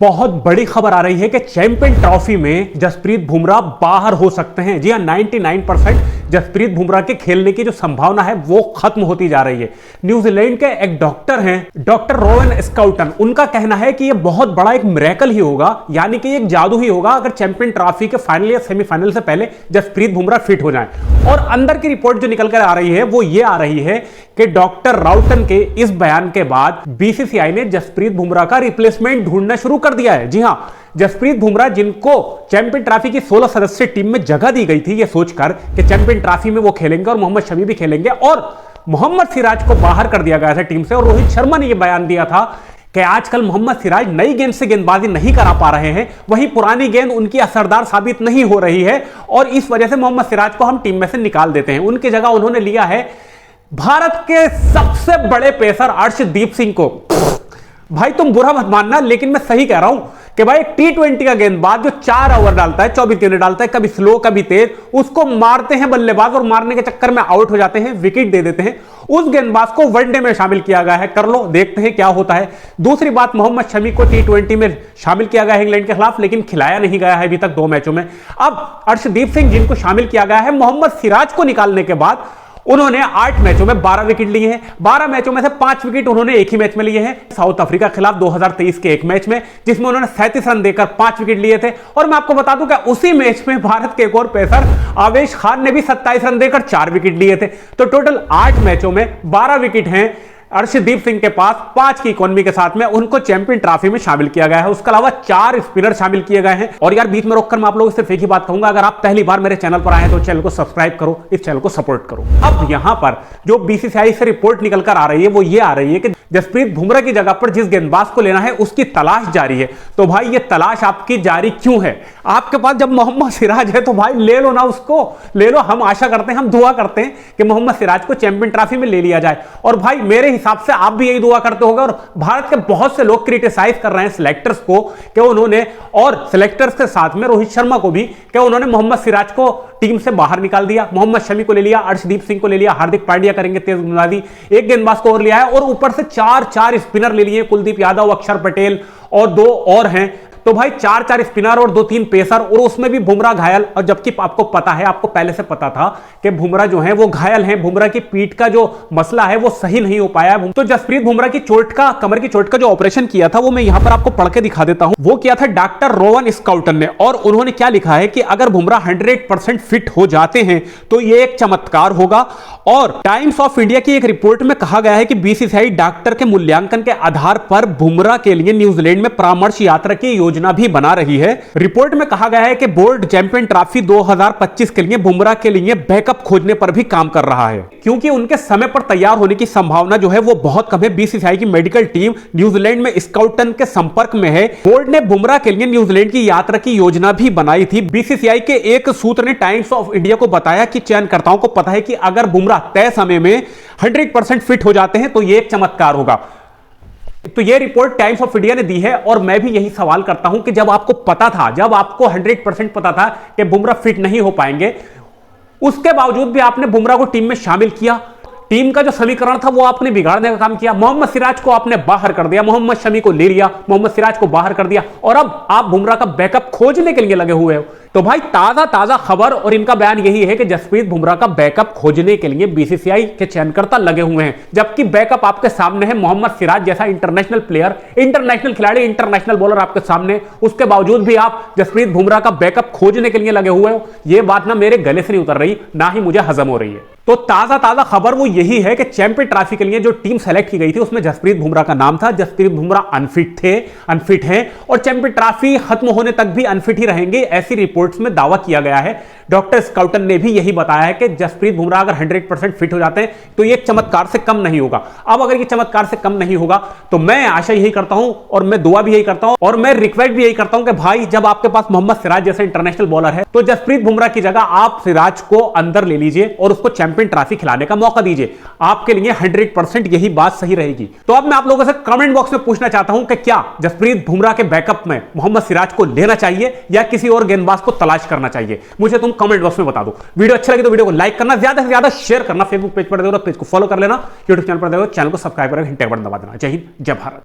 बहुत बड़ी खबर आ रही है कि चैंपियन ट्रॉफी में जसप्रीत बुमराह बाहर हो सकते हैं। जी हां, 99% जसप्रीत बुमराह के खेलने की जो संभावना है वो खत्म होती जा रही है। न्यूजीलैंड के एक डॉक्टर हैं, डॉक्टर रोवन स्काउटन, उनका कहना है कि यह बहुत बड़ा एक मिरेकल ही होगा, यानी कि एक जादू ही होगा अगर चैंपियन ट्रॉफी के फाइनल या सेमीफाइनल से पहले जसप्रीत बुमराह फिट हो जाए। और अंदर की रिपोर्ट जो निकल कर आ रही है वो ये आ रही है कि डॉक्टर राउटन के इस बयान के बाद बीसीसीआई ने जसप्रीत बुमराह का रिप्लेसमेंट ढूंढना शुरू कर दिया है। जी हां, जसप्रीत बुमराह जिनको चैंपियन ट्रॉफी की 16 सदस्यीय टीम में जगह दी गई थी ये सोचकर कि चैंपियन ट्रॉफी में वो खेलेंगे और मोहम्मद शमी भी खेलेंगे, और मोहम्मद सिराज को बाहर कर दिया गया था टीम से। और रोहित शर्मा ने यह बयान दिया था कि आजकल मोहम्मद सिराज नई गेंद से गेंदबाजी नहीं करा पा रहे हैं, वहीं पुरानी गेंद उनकी असरदार साबित नहीं हो रही है और इस वजह से मोहम्मद सिराज को हम टीम में से निकाल देते हैं। उनकी जगह उन्होंने लिया है भारत के सबसे बड़े पेसर अर्शदीप सिंह को। भाई तुम बुरा मत मानना, लेकिन मैं सही कह रहा हूं कि भाई T20 का गेंदबाज जो 4 ओवर डालता है, 24 गेंदें डालता है, कभी स्लो कभी तेज, उसको मारते हैं बल्लेबाज और मारने के चक्कर में आउट हो जाते हैं, विकेट दे देते हैं। उस गेंदबाज को वनडे में शामिल किया गया है, कर लो देखते हैं क्या होता है। दूसरी बात, मोहम्मद शमी को T20 में शामिल किया गया है इंग्लैंड के खिलाफ, लेकिन खिलाया नहीं गया है अभी तक 2 मैचों में। अब अर्शदीप सिंह जिनको शामिल किया गया है, मोहम्मद सिराज को निकालने के बाद उन्होंने 8 मैचों में 12 विकेट लिए हैं। 12 मैचों में से 5 विकेट उन्होंने एक ही मैच में लिए हैं, साउथ अफ्रीका के खिलाफ 2023 के एक मैच में, जिसमें उन्होंने 37 रन देकर 5 विकेट लिए थे। और मैं आपको बता दूं कि उसी मैच में भारत के एक और पेसर आवेश खान ने भी 27 रन देकर 4 विकेट लिए थे। तो टोटल 8 मैचों में 12 विकेट हैं अर्शदीप सिंह के पास, 5 की इकोनॉमी के साथ में उनको चैंपियन ट्रॉफी में शामिल किया गया है। उसके अलावा 4 स्पिनर शामिल किए गए हैं। और यार बीच में रोककर मैं आप लोगों से सिर्फ एक ही बात कहूंगा, अगर आप पहली बार मेरे चैनल पर आए हैं तो चैनल को सब्सक्राइब करो, इस चैनल को सपोर्ट करो। अब यहां पर जो बीसीसीआई से रिपोर्ट निकल कर आ रही है वो ये आ रही है कि जसप्रीत बुमराह की जगह पर जिस गेंदबाज को लेना है उसकी तलाश जारी है। तो भाई ये तलाश आपकी जारी क्यों है? आपके पास जब मोहम्मद सिराज है तो भाई ले लो ना, उसको ले लो। हम आशा करते हैं, हम दुआ करते हैं कि मोहम्मद सिराज को चैंपियन ट्रॉफी में ले लिया जाए। और भाई मेरे हिसाब से आप भी दुआ करते होगा, और भारत के बहुत से लोग क्रिटिसाइज कर रहे हैं सिलेक्टर्स को कि उन्होंने, और सिलेक्टर्स के साथ में रोहित शर्मा को भी, कि उन्होंने मोहम्मद सिराज को टीम से बाहर निकाल दिया, मोहम्मद शमी को ले लिया, अर्शदीप सिंह को ले लिया, हार्दिक पांड्या करेंगे तेज गेंदबाजी, एक गेंदबाज को और लिया है, और ऊपर से 4 स्पिनर ले लिए, कुलदीप यादव, अक्षर पटेल और 2 और हैं। तो भाई 4 स्पिनर और 2-3 पेसर, और उसमें भी बुमराह घायल। और जबकि आपको पता है, आपको पहले से पता था कि बुमराह जो है वो घायल हैं, बुमराह की पीठ का जो मसला है वो सही नहीं हो पाया है। तो जसप्रीत बुमराह की चोट का, कमर की चोट का जो ऑपरेशन किया था वो मैं यहां पर आपको पढ़ के दिखा देता हूं। वो किया था डॉक्टर रोवन स्काउटन ने, और उन्होंने क्या लिखा है कि अगर बुमराह 100% फिट हो जाते हैं तो ये एक चमत्कार होगा। और टाइम्स ऑफ इंडिया की एक रिपोर्ट में कहा गया है कि बीसीसीआई डॉक्टर के मूल्यांकन के आधार पर बुमराह के लिए न्यूजीलैंड में परामर्श यात्रा की योजना भी बना रही है। रिपोर्ट में कहा गया है कि बोर्ड चैंपियन ट्रॉफी 2025 के लिए बुमराह के लिए बैकअप खोजने पर भी काम कर रहा है, क्योंकि उनके समय पर तैयार होने की संभावना जो है वो बहुत कम है। बीसीसीआई की मेडिकल टीम न्यूजीलैंड में स्काउटन के संपर्क में है। बोर्ड ने बुमराह के लिए न्यूजीलैंड की यात्रा की योजना भी बनाई थी। बीसीसीआई के एक सूत्र ने टाइम्स ऑफ इंडिया को बताया कि चयनकर्ताओं को पता है कि अगर बुमराह तय समय में 100% फिट हो जाते हैं तो यह एक चमत्कार होगा। तो यह रिपोर्ट टाइम्स ऑफ इंडिया ने दी है। और मैं भी यही सवाल करता हूं कि जब आपको पता था, जब आपको 100% पता था कि बुमराह फिट नहीं हो पाएंगे, उसके बावजूद भी आपने बुमराह को टीम में शामिल किया। टीम का जो समीकरण था वो आपने बिगाड़ने का काम किया। मोहम्मद सिराज को आपने बाहर कर दिया, मोहम्मद शमी को ले लिया, मोहम्मद सिराज को बाहर कर दिया, और अब आप बुमराह का बैकअप खोजने के लिए लगे हुए हो। तो भाई ताजा खबर, और इनका बयान यही है कि जसप्रीत बुमराह का बैकअप खोजने के लिए बीसीसीआई के चयनकर्ता लगे हुए हैं। जबकि बैकअप आपके सामने है, मोहम्मद सिराज जैसा इंटरनेशनल प्लेयर, इंटरनेशनल खिलाड़ी, इंटरनेशनल बॉलर आपके सामने, उसके बावजूद भी आप जसप्रीत बुमराह का बैकअप खोजने के लिए लगे हुए हो। यह बात ना मेरे गले से नहीं उतर रही, ना ही मुझे हजम हो रही है। तो ताजा खबर वो यही है कि चैंपियन ट्रॉफी के लिए जो टीम सेलेक्ट की गई थी उसमें जसप्रीत बुमराह का नाम था। जसप्रीत बुमराह अनफिट हैं, और चैंपियन ट्रॉफी खत्म होने तक भी अनफिट ही रहेंगे, ऐसी रिपोर्ट्स में दावा किया गया है। डॉक्टर स्काउटन ने भी यही बताया है कि जसप्रीत बुमराह अगर 100% फिट हो जाते हैं तो ये चमत्कार से कम नहीं होगा। अब अगर ये चमत्कार से कम नहीं होगा तो मैं आशा यही करता हूं, और मैं दुआ भी यही करता हूं, और मैं रिक्वेस्ट भी यही करता हूं कि भाई जब आपके पास मोहम्मद सिराज जैसे इंटरनेशनल बॉलर है तो जसप्रीत बुमराह की जगह आप सिराज को अंदर ले लीजिए और उसको चैंपियन ट्रॉफी खिलाने का मौका दीजिए। आपके लिए 100% यही बात सही रहेगी। तो अब मैं आप लोगों से कमेंट बॉक्स में पूछना चाहता हूं कि क्या जसप्रीत बुमराह के बैकअप में मोहम्मद सिराज को लेना चाहिए या किसी और गेंदबाज को तलाश करना चाहिए? मुझे तुम कमेंट बॉक्स में बता दो। वीडियो अच्छा लगे तो वीडियो को लाइक करना, ज्यादा से ज्यादा शेयर करना, फेसबुक पेज पर देखो पेज को फॉलो कर लेना, यूट्यूब चैनल पर देखो चैनल को सब्सक्राइब करके घंटे का बटन दबा देना। जय हिंद, जय भारत।